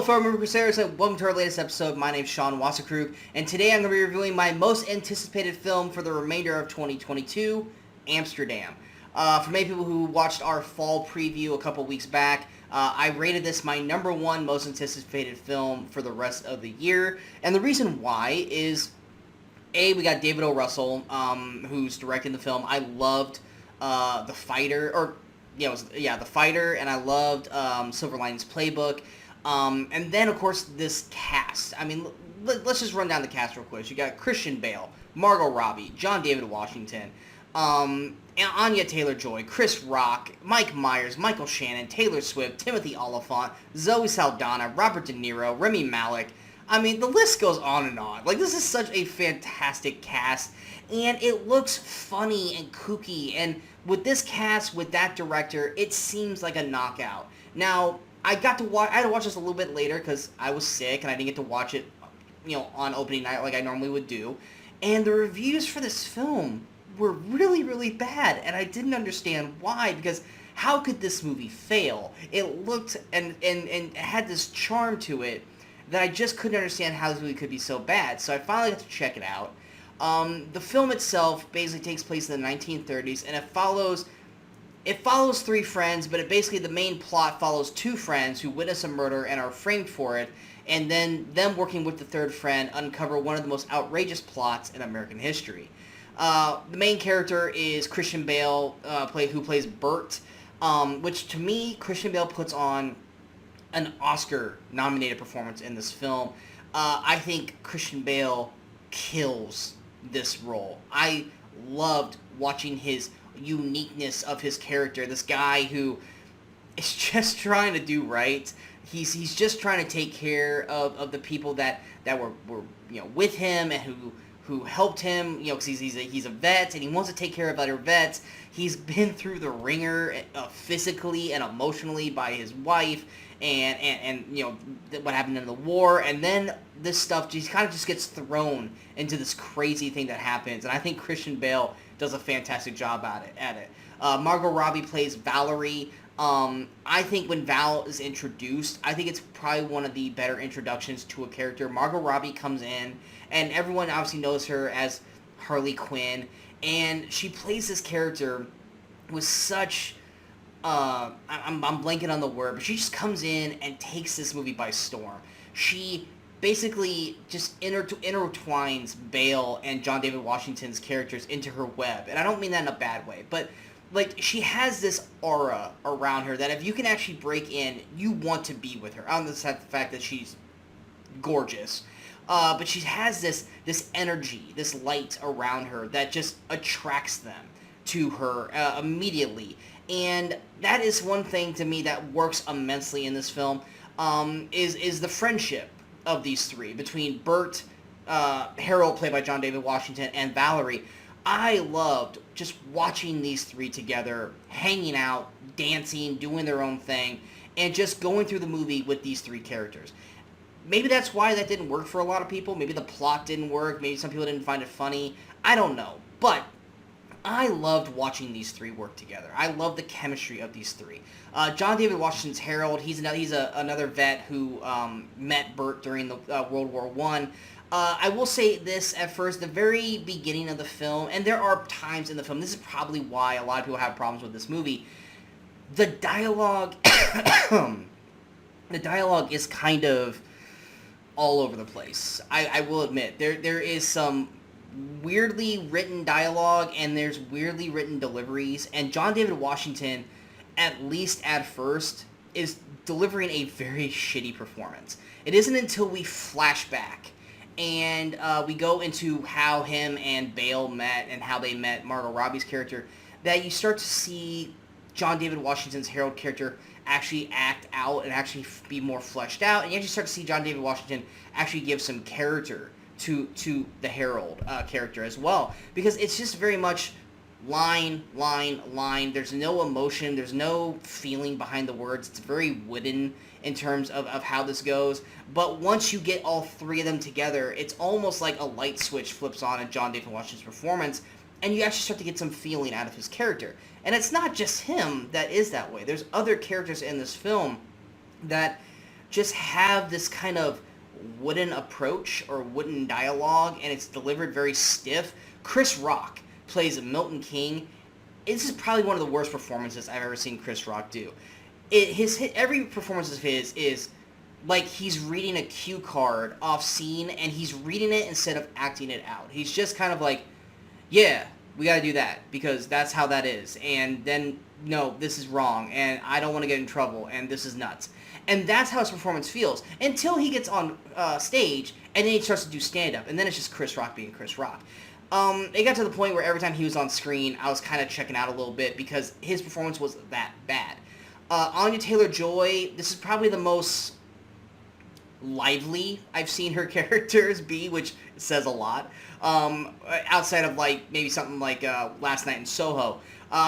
fellow Movie Crusaders, and welcome to our latest episode. My name is Sean Wasserkrug, and today I'm going to be reviewing my most anticipated film for the remainder of 2022, Amsterdam. For many people who watched our fall preview a couple weeks back, I rated this my number one most anticipated film for the rest of the year, and the reason why is, A, we got David O. Russell, who's directing the film. I loved The Fighter, The Fighter, and I loved Silver Linings Playbook. And then, of course, this cast. I mean, let's just run down the cast real quick. You got Christian Bale, Margot Robbie, John David Washington, Anya Taylor-Joy, Chris Rock, Mike Myers, Michael Shannon, Taylor Swift, Timothy Olyphant, Zoe Saldana, Robert De Niro, Rami Malek. I mean, the list goes on and on. Like, this is such a fantastic cast, and it looks funny and kooky, and with this cast, with that director, it seems like a knockout. Now, I had to watch this a little bit later because I was sick and I didn't get to watch it, on opening night like I normally would do. And the reviews for this film were really, really bad, and I didn't understand why, because how could this movie fail? It looked and had this charm to it that I just couldn't understand how this movie could be so bad. So I finally got to check it out. The film itself basically takes place in the 1930s, and it follows three friends, but basically the main plot follows two friends who witness a murder and are framed for it, and then them working with the third friend uncover one of the most outrageous plots in American history. The main character is Christian Bale, who plays Bert, which to me, Christian Bale puts on an Oscar-nominated performance in this film. I think Christian Bale kills this role. I loved watching his uniqueness of his character. This guy who is just trying to do right. He's just trying to take care of the people that were with him and who helped him, because he's a vet and he wants to take care of other vets. He's been through the ringer physically and emotionally by his wife and what happened in the war, and then this stuff just kind of just gets thrown into this crazy thing that happens, and I think Christian Bale does a fantastic job at it. Margot Robbie plays Valerie. I think when Val is introduced, I think it's probably one of the better introductions to a character. Margot Robbie comes in, and everyone obviously knows her as Harley Quinn, and she plays this character with such... I'm blanking on the word, but she just comes in and takes this movie by storm. She basically just intertwines Bale and John David Washington's characters into her web, and I don't mean that in a bad way, but like, she has this aura around her that if you can actually break in, you want to be with her. On the fact that she's gorgeous, but she has this energy, this light around her that just attracts them to her immediatally. And that is one thing to me that works immensely in this film, is the friendship of these three, between Bert, Harold, played by John David Washington, and Valerie. I loved just watching these three together, hanging out, dancing, doing their own thing, and just going through the movie with these three characters. Maybe that's why that didn't work for a lot of people. Maybe the plot didn't work. Maybe some people didn't find it funny. I don't know. But I loved watching these three work together. I love the chemistry of these three. John David Washington's Harold. He's another vet who met Bert during the World War I. I will say this at first, the very beginning of the film, and there are times in the film, this is probably why a lot of people have problems with this movie, the dialogue, is kind of all over the place. I will admit, there is some weirdly written dialogue, and there's weirdly written deliveries, and John David Washington, at least at first, is delivering a very shitty performance. It isn't until we flash back and we go into how him and Bale met and how they met Margot Robbie's character that you start to see John David Washington's Harold character actually act out and actually be more fleshed out, and you actually start to see John David Washington actually give some character to the Harold character as well, because it's just very much line. There's no emotion, there's no feeling behind the words. It's very wooden in terms of how this goes. But once you get all three of them together, it's almost like a light switch flips on in John David Washington's performance, and you actually start to get some feeling out of his character. And it's not just him that is that way. There's other characters in this film that just have this kind of wooden approach or wooden dialogue, and it's delivered very stiff. Chris Rock plays Milton King. This is probably one of the worst performances I've ever seen Chris Rock do. Every performance of his is like he's reading a cue card off scene, and he's reading it instead of acting it out. He's just kind of like, yeah, we gotta do that because that's how that is, and then no, this is wrong, and I don't want to get in trouble, and this is nuts. And that's how his performance feels until he gets on stage, and then he starts to do stand-up, and then it's just Chris Rock being Chris Rock. It got to the point where every time he was on screen, I was kind of checking out a little bit because his performance was that bad. Anya Taylor-Joy, this is probably the most lively I've seen her characters be, which says a lot. Outside of like maybe something like Last Night in Soho.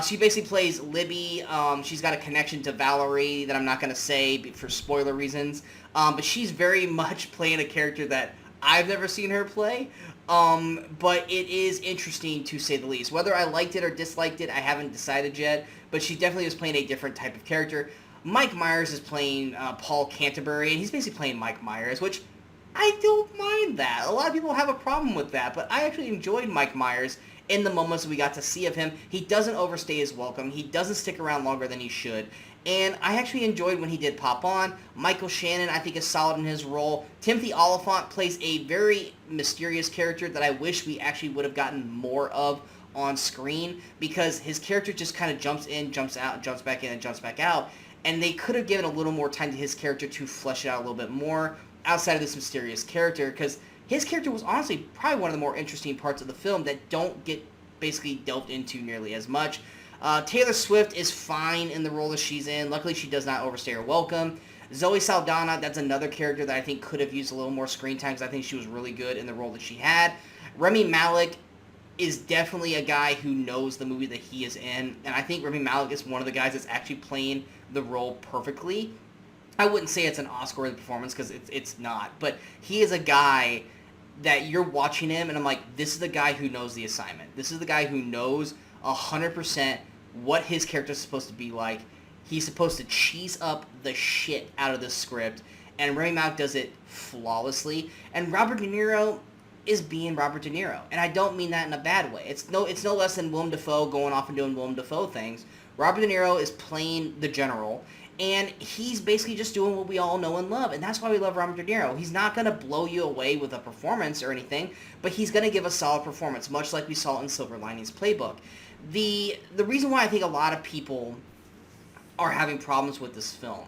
She basically plays Libby. She's got a connection to Valerie that I'm not going to say for spoiler reasons. But she's very much playing a character that I've never seen her play. But it is interesting to say the least. Whether I liked it or disliked it, I haven't decided yet. But she definitely was playing a different type of character. Mike Myers is playing Paul Canterbury, and he's basically playing Mike Myers, which I don't mind that. A lot of people have a problem with that, but I actually enjoyed Mike Myers in the moments we got to see of him. He doesn't overstay his welcome. He doesn't stick around longer than he should. And I actually enjoyed when he did pop on. Michael Shannon, I think, is solid in his role. Timothy Olyphant plays a very mysterious character that I wish we actually would have gotten more of on screen, because his character just kind of jumps in, jumps out, jumps back in, and jumps back out. And they could have given a little more time to his character to flesh it out a little bit more outside of this mysterious character, because his character was honestly probably one of the more interesting parts of the film that don't get basically delved into nearly as much. Taylor Swift is fine in the role that she's in. Luckily, she does not overstay her welcome. Zoe Saldana, that's another character that I think could have used a little more screen time, because I think she was really good in the role that she had. Rami Malek is definitely a guy who knows the movie that he is in, and I think Rami Malek is one of the guys that's actually playing the role perfectly. I wouldn't say it's an Oscar-worthy performance, because it's not, but he is a guy that you're watching him, and I'm like, this is the guy who knows the assignment. This is the guy who knows 100% what his character is supposed to be like. He's supposed to cheese up the shit out of this script, and Rami Malek does it flawlessly. And Robert De Niro is being Robert De Niro, and I don't mean that in a bad way. It's no less than Willem Dafoe going off and doing Willem Dafoe things. Robert De Niro is playing the general, and he's basically just doing what we all know and love, and that's why we love Robert De Niro. He's not going to blow you away with a performance or anything, but he's going to give a solid performance, much like we saw in Silver Linings Playbook. The reason why I think a lot of people are having problems with this film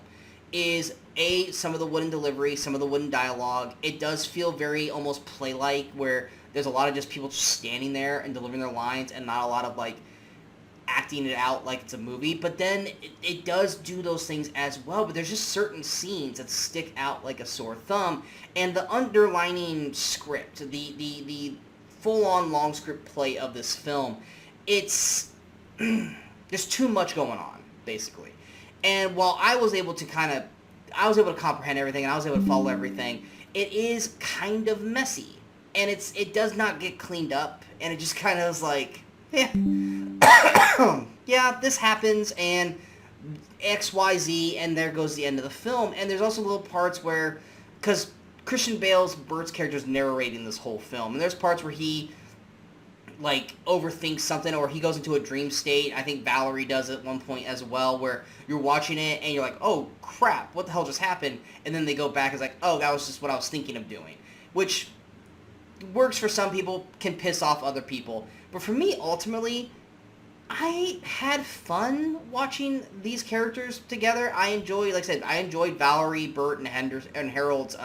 is, A, some of the wooden delivery, some of the wooden dialogue. It does feel very almost play-like, where there's a lot of just people just standing there and delivering their lines, and not a lot of, like, acting it out like it's a movie. But then it does do those things as well, but there's just certain scenes that stick out like a sore thumb, and the underlining script, the full-on long script play of this film, it's there's too much going on, basically. And while I was able to comprehend everything, and I was able to follow everything, it is kind of messy, and it does not get cleaned up, and it just kind of is like, yeah, yeah, this happens, and XYZ, and there goes the end of the film. And there's also little parts where, because Christian Bert's character is narrating this whole film, and there's parts where he, like, overthinks something, or he goes into a dream state. I think Valerie does at one point as well, where you're watching it, and you're like, oh, crap, what the hell just happened? And then they go back, and it's like, oh, that was just what I was thinking of doing. Which works for some people, can piss off other people. But for me, ultimately, I had fun watching these characters together. I enjoyed, like I said, I enjoyed Valerie, Bert, and Harold's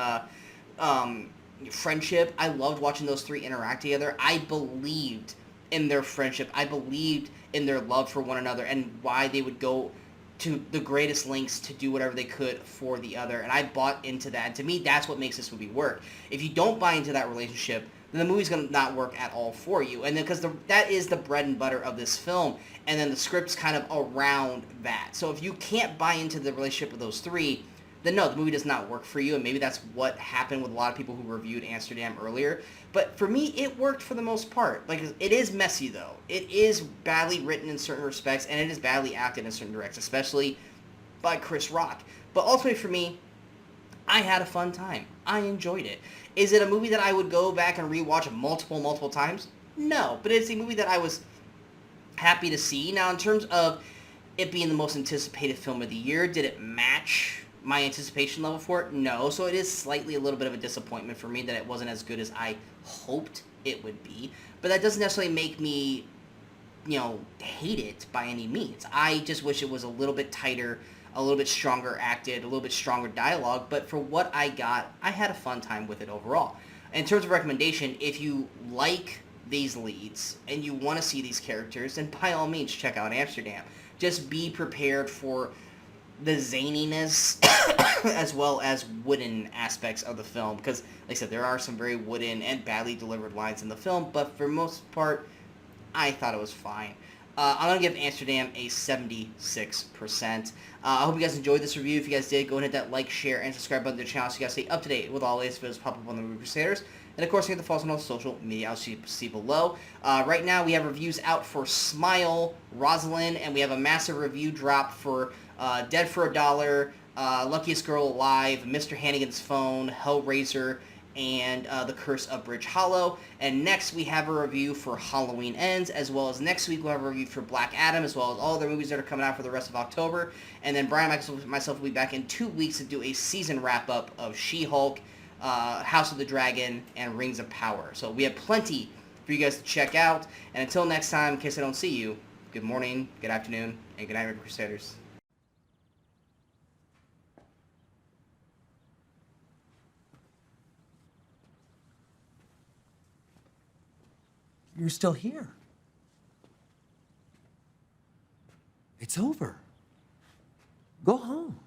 friendship. I loved watching those three interact together. I believed in their friendship. I believed in their love for one another, and why they would go to the greatest lengths to do whatever they could for the other. And I bought into that. And to me, that's what makes this movie work. If you don't buy into that relationship, then the movie's going to not work at all for you. And then, because that is the bread and butter of this film, and then the script's kind of around that. So if you can't buy into the relationship of those three, then no, the movie does not work for you, and maybe that's what happened with a lot of people who reviewed Amsterdam earlier. But for me, it worked for the most part. Like, it is messy, though. It is badly written in certain respects, and it is badly acted in certain directs, especially by Chris Rock. But ultimately, for me, I had a fun time. I enjoyed it. Is it a movie that I would go back and rewatch multiple times? No, but it's a movie that I was happy to see. Now, in terms of it being the most anticipated film of the year, did it match my anticipation level for it? No. So it is slightly a little bit of a disappointment for me that it wasn't as good as I hoped it would be. But that doesn't necessarily make me, hate it by any means. I just wish it was a little bit tighter, a little bit stronger acted, a little bit stronger dialogue. But for what I got, I had a fun time with it overall. In terms of recommendation, if you like these leads and you want to see these characters, then by all means check out Amsterdam. Just be prepared for the zaniness as well as wooden aspects of the film, because like I said, there are some very wooden and badly delivered lines in the film, but for most part I thought it was fine. I'm going to give Amsterdam a 76%. I hope you guys enjoyed this review. If you guys did, go and hit that like, share, and subscribe button to the channel so you guys stay up to date with all the latest videos pop up on the Movie Crusaders. And of course, you can follow us on all social media I'll see below. Right now, we have reviews out for Smile, Rosalind, and we have a massive review drop for Dead for a Dollar, Luckiest Girl Alive, Mr. Hannigan's Phone, Hellraiser, and The Curse of Bridge Hollow. And next we have a review for Halloween Ends, as well as next week we'll have a review for Black Adam, as well as all other movies that are coming out for the rest of October. And then Brian and myself will be back in 2 weeks to do a season wrap-up of She-Hulk, House of the Dragon, and Rings of Power. So we have plenty for you guys to check out. And until next time, in case I don't see you, good morning, good afternoon, and good night, Movie Crusaders. You're still here. It's over. Go home.